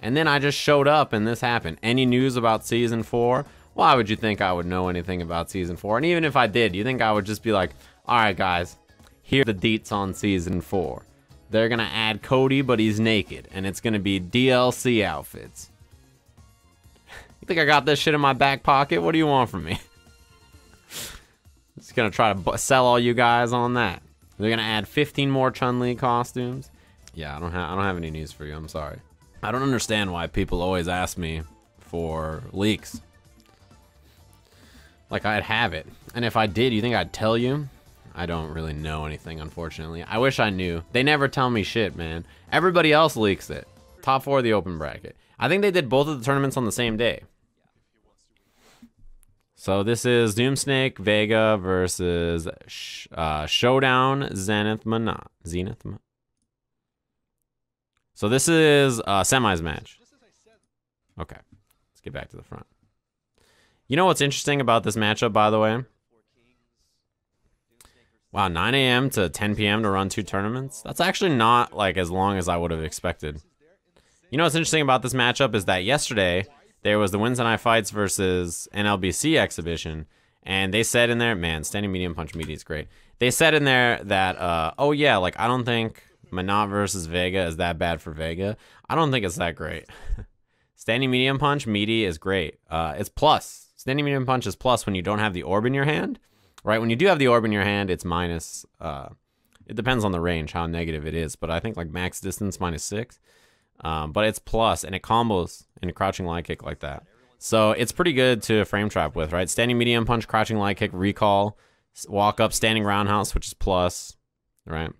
And then I just showed up and this happened. Any news about Season 4? Why would you think I would know anything about Season 4? And even if I did, you think I would just be like, alright guys, here are the deets on Season 4. They're gonna add Cody, but he's naked. And it's gonna be DLC outfits. You think I got this shit in my back pocket? What do you want from me? Just gonna try to sell all you guys on that. They're gonna add 15 more Chun-Li costumes. Yeah, I don't have any news for you. I'm sorry. I don't understand why people always ask me for leaks. Like I'd have it. And if I did, you think I'd tell you? I don't really know anything, unfortunately. I wish I knew. They never tell me shit, man. Everybody else leaks it. Top 4 of the open bracket. I think they did both of the tournaments on the same day. So this is Doomsnake, Vega versus Showdown, Zenith, Zenith. So this is a semis match. Okay, let's get back to the front. You know what's interesting about this matchup, by the way? Wow, 9 a.m. to 10 p.m. to run 2 tournaments? That's actually not like as long as I would have expected. You know what's interesting about this matchup is that yesterday there was the Wednesday Night Fights versus NLBC exhibition, and they said in there, man, standing medium punch media is great. They said in there that, oh yeah, like I don't think Manat versus Vega is that bad for Vega. I don't think it's that great. Standing medium punch, meaty is great. It's plus. Standing medium punch is plus when you don't have the orb in your hand, right? When you do have the orb in your hand, it's minus. It depends on the range, how negative it is, but I think like max distance -6. But it's plus, and it combos in a crouching light kick like that. So it's pretty good to frame trap with, right? Standing medium punch, crouching light kick, recall, walk up, standing roundhouse, which is plus, right?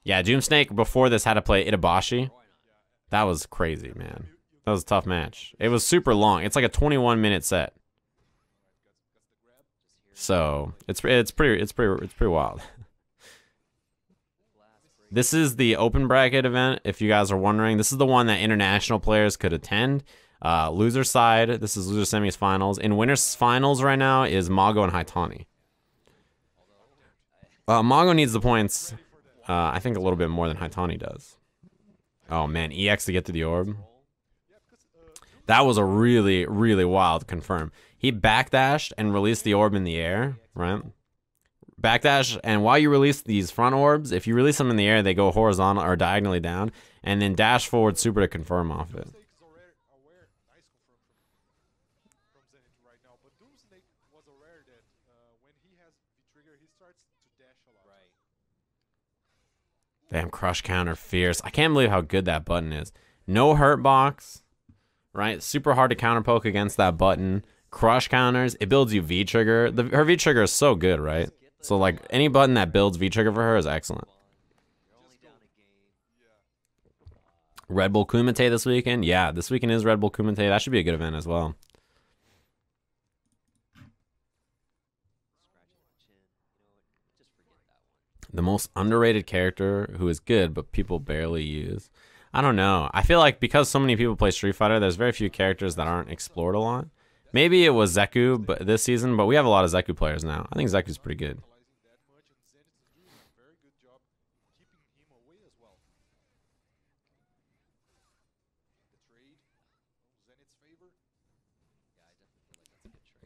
Yeah, Doomsnake before this had to play Itabashi. That was crazy, man. That was a tough match. It was super long. It's like a 21-minute set. So it's pretty wild. This is the open bracket event, if you guys are wondering. This is the one that international players could attend. Loser side, this is loser semis finals. In winners finals right now is Mago and Haitani. Mago needs the points, I think a little bit more than Haitani does. Oh man, EX to get to the orb. That was a really, really wild confirm. He backdashed and released the orb in the air, right? Backdash, and while you release these front orbs, if you release them in the air, they go horizontal or diagonally down, and then dash forward super to confirm off it. Damn, crush counter fierce. I can't believe how good that button is. No hurt box, right? Super hard to counter poke against that button. Crush counters, it builds you V trigger. Her V trigger is so good, right? So like any button that builds V trigger for her is excellent. Red Bull Kumite this weekend? Yeah, this weekend is Red Bull Kumite. That should be a good event as well. The most underrated character who is good, but people barely use. I don't know. I feel like because so many people play Street Fighter, there's very few characters that aren't explored a lot. Maybe it was Zeku but this season, but we have a lot of Zeku players now. I think Zeku's pretty good.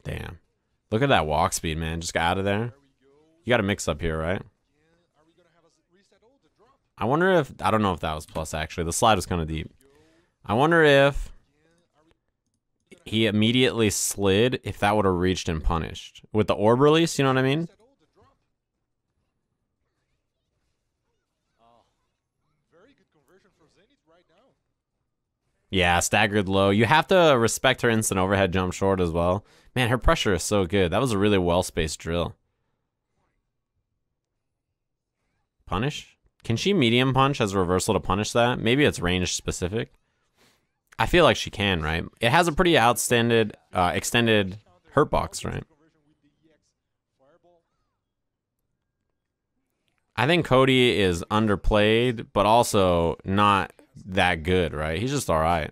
Damn. Look at that walk speed, man. Just got out of there. You got a mix up here, right? I wonder if... I don't know if that was plus, actually. The slide was kind of deep. I wonder if he immediately slid, if that would have reached and punished. With the orb release, you know what I mean? Yeah, staggered low. You have to respect her instant overhead jump short as well. Man, her pressure is so good. That was a really well-spaced drill. Punish? Can she medium punch as a reversal to punish that? Maybe it's range specific. I feel like she can, right? It has a pretty extended hurt box, right? I think Cody is underplayed, but also not that good, right? He's just all right.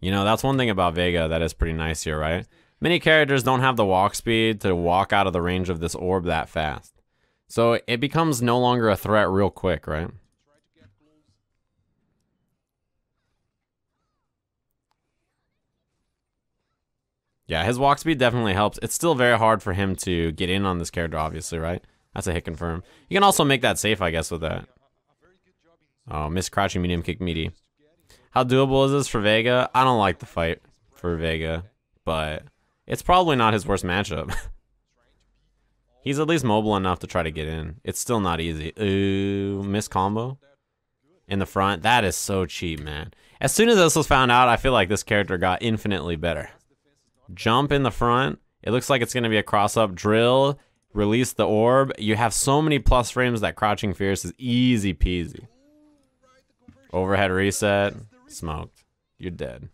You know, that's one thing about Vega that is pretty nice here, right? Many characters don't have the walk speed to walk out of the range of this orb that fast. So it becomes no longer a threat real quick, right? Yeah, his walk speed definitely helps. It's still very hard for him to get in on this character, obviously, right? That's a hit confirm. You can also make that safe, I guess, with that. Oh, miss crouching medium kick meaty. How doable is this for Vega? I don't like the fight for Vega, but it's probably not his worst matchup. He's at least mobile enough to try to get in. It's still not easy. Ooh, miss combo in the front. That is so cheap, man. As soon as this was found out, I feel like this character got infinitely better. Jump in the front. It looks like it's going to be a cross-up drill. Release the orb. You have so many plus frames that crouching fierce is easy peasy. Overhead reset. Smoked. You're dead.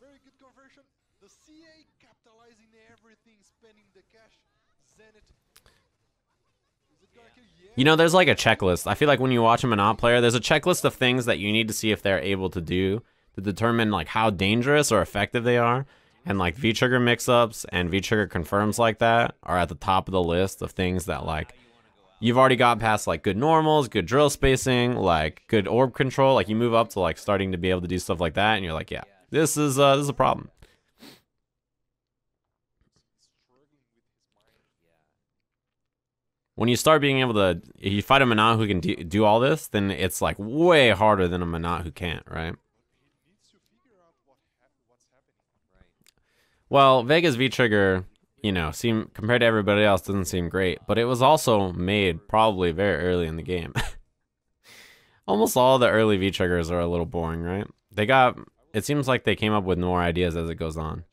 You know, there's like a checklist. I feel like when you watch a Monot player, there's a checklist of things that you need to see if they're able to do to determine like how dangerous or effective they are. And like V-trigger mix-ups and V-trigger confirms like that are at the top of the list of things that like you've already got past like good normals, good drill spacing, like good orb control. Like you move up to like starting to be able to do stuff like that, and you're like, yeah, this is a problem. When you start being able to, if you fight a Monot who can do all this, then it's like way harder than a Monot who can't, right? Well, Vega's V-trigger, you know, compared to everybody else, doesn't seem great, but it was also made probably very early in the game. Almost all the early V-triggers are a little boring, right? It seems like they came up with more ideas as it goes on.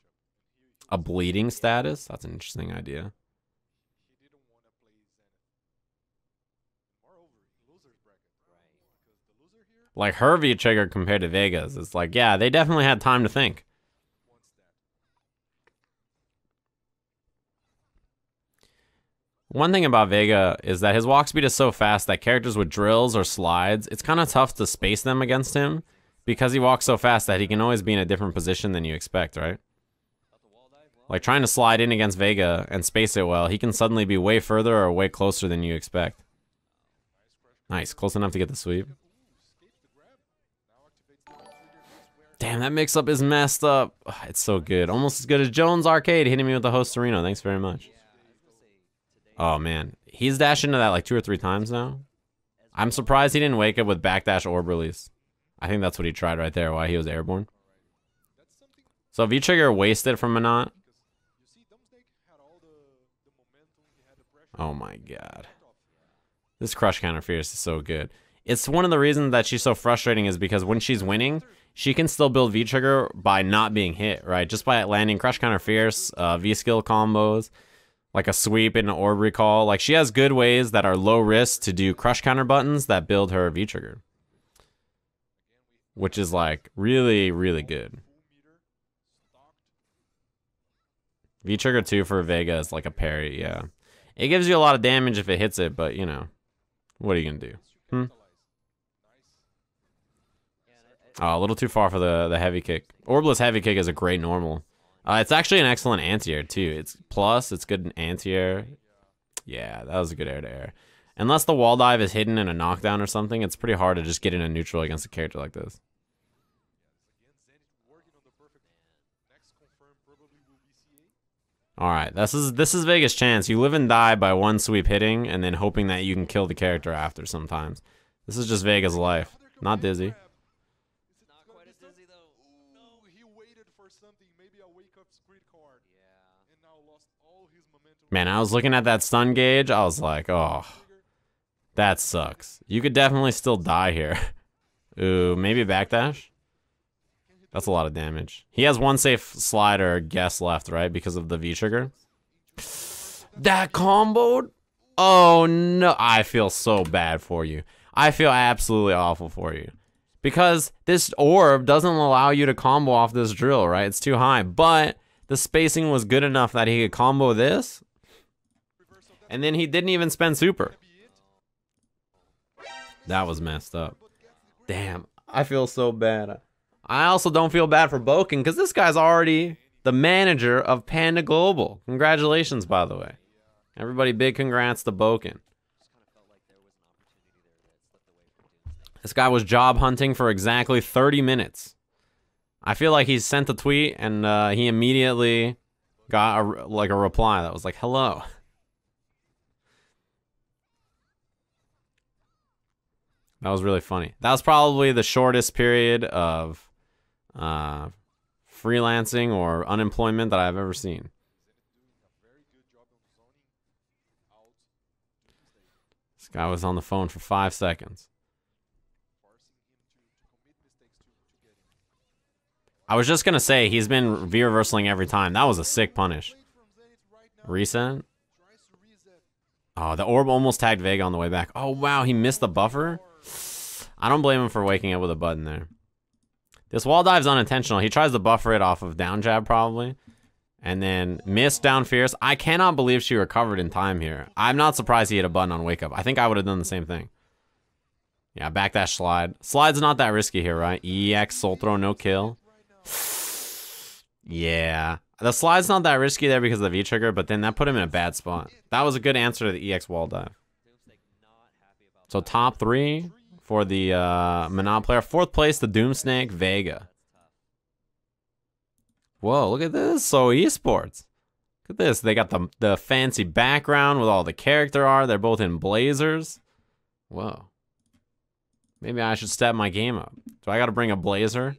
A bleeding status? That's an interesting idea. Like her V-trigger compared to Vega's, it's like, yeah, they definitely had time to think. One thing about Vega is that his walk speed is so fast that characters with drills or slides, it's kind of tough to space them against him because he walks so fast that he can always be in a different position than you expect, right? Like trying to slide in against Vega and space it well, he can suddenly be way further or way closer than you expect. Nice, close enough to get the sweep. Damn, that mix-up is messed up. It's so good. Almost as good as Jones Arcade hitting me with the host Torino. Thanks very much. Oh, man. He's dashed into that like 2 or 3 times now. I'm surprised he didn't wake up with backdash orb release. I think that's what he tried right there, why he was airborne. So V-trigger wasted from Monot. Oh, my God. This crush counter fierce is so good. It's one of the reasons that she's so frustrating is because when she's winning, she can still build V-trigger by not being hit, right? Just by landing crush counter fierce, V-skill combos, like a sweep and an orb recall. Like she has good ways that are low risk to do crush counter buttons that build her V-trigger. Which is like really, really good. V-trigger 2 for Vega is like a parry, yeah. It gives you a lot of damage if it hits it, but you know, what are you gonna do? Oh, a little too far for the heavy kick. Orbless heavy kick is a great normal. It's actually an excellent anti-air too. It's good in anti-air. Yeah, that was a good air-to-air. Unless the wall dive is hidden in a knockdown or something, it's pretty hard to just get in a neutral against a character like this. Alright, this is Vega's chance. You live and die by one sweep hitting and then hoping that you can kill the character after sometimes. This is just Vega's life. Not Dizzy. Man, I was looking at that stun gauge. I was like, oh, that sucks. You could definitely still die here. Ooh, maybe backdash? That's a lot of damage. He has one safe slide or guess left, right? Because of the V-trigger. That comboed? Oh, no. I feel so bad for you. I feel absolutely awful for you. Because this orb doesn't allow you to combo off this drill, right? It's too high. But the spacing was good enough that he could combo this. And then he didn't even spend super. That was messed up. Damn, I feel so bad. I also don't feel bad for Boken because this guy's already the manager of Panda Global. Congratulations, by the way. Everybody, big congrats to Boken. This guy was job hunting for exactly 30 minutes. I feel like he sent a tweet and he immediately got like a reply that was like, hello. That was really funny. That was probably the shortest period of freelancing or unemployment that I've ever seen. This guy was on the phone for 5 seconds. I was just going to say, he's been V-reversaling every time. That was a sick punish. Reset? Oh, the orb almost tagged Vega on the way back. Oh, wow, he missed the buffer? I don't blame him for waking up with a button there. This wall dive's unintentional. He tries to buffer it off of down jab, probably. And then missed down fierce. I cannot believe she recovered in time here. I'm not surprised he hit a button on wake up. I think I would have done the same thing. Yeah, backdash slide. Slide's not that risky here, right? EX, soul throw, no kill. Yeah. The slide's not that risky there because of the V-trigger, but then that put him in a bad spot. That was a good answer to the EX wall dive. So top 3 for the Manon player. 4th place, the Doomsnake, Vega. Whoa, look at this. So esports. Look at this. They got the fancy background with all the character art. They're both in blazers. Whoa. Maybe I should step my game up. Do I got to bring a blazer?